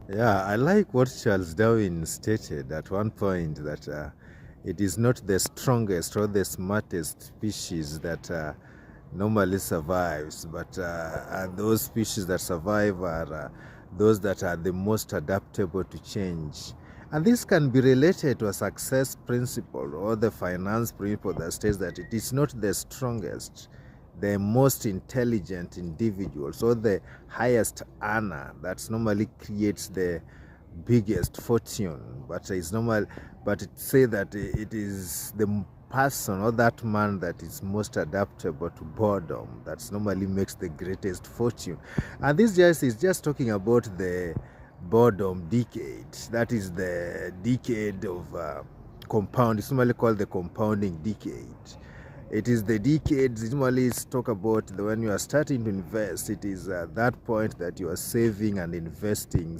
Yeah, I like what Charles Darwin stated at one point that it is not the strongest or the smartest species that normally survives, but those species that survive are those that are the most adaptable to change. And this can be related to a success principle or the finance principle that states that it is not the strongest, the most intelligent individuals or the highest earner that normally creates the biggest fortune, but it's normal, but it say that it is the person or that man that is most adaptable to boredom that normally makes the greatest fortune. And this just is just talking about the boredom decade. That is the decade of compound. It's normally called the compounding decade. It is the decades normally talk about when you are starting to invest. It is at that point that you are saving and investing,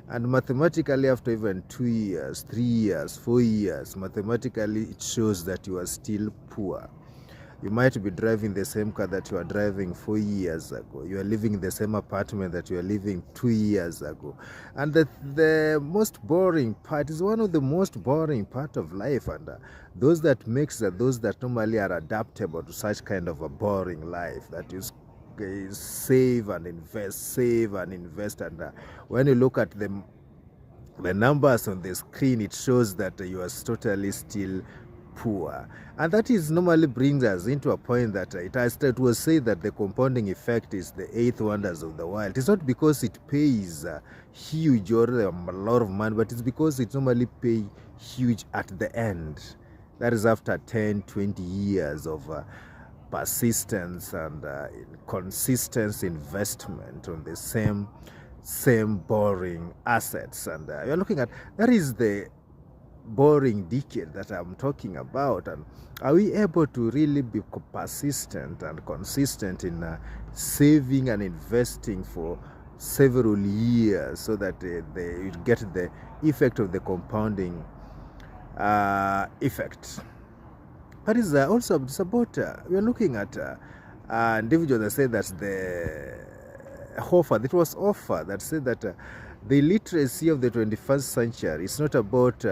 and mathematically after even 2 years, 3 years, 4 years, mathematically it shows that you are still poor. You might be driving the same car that you are driving 4 years ago. You are living in the same apartment that you are living 2 years ago. And the most boring part is one of the most boring part of life. And those that makes those that normally are adaptable to such kind of a boring life, that is save and invest. And when you look at the numbers on the screen, it shows that you are totally still poor. And that is normally brings us into a point that it was said that the compounding effect is the eighth wonders of the world. It's not because it pays huge or a lot of money, but it's because it normally pay huge at the end. That is after 10, 20 years of persistence and consistent investment on the same boring assets. And you're looking at that is the boring decade that I'm talking about. And are we able to really be persistent and consistent in saving and investing for several years so that you get the effect of the compounding effect? But it's also it's about we're looking at individuals that say that it was offer that said that the literacy of the 21st century is not about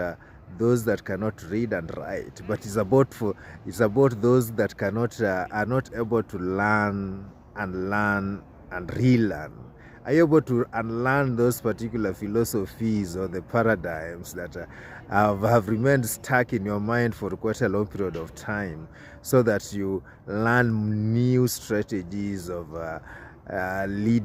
those that cannot read and write, but it's about those that cannot are not able to learn and relearn. Are you able to unlearn those particular philosophies or the paradigms that have remained stuck in your mind for quite a long period of time, so that you learn new strategies of leading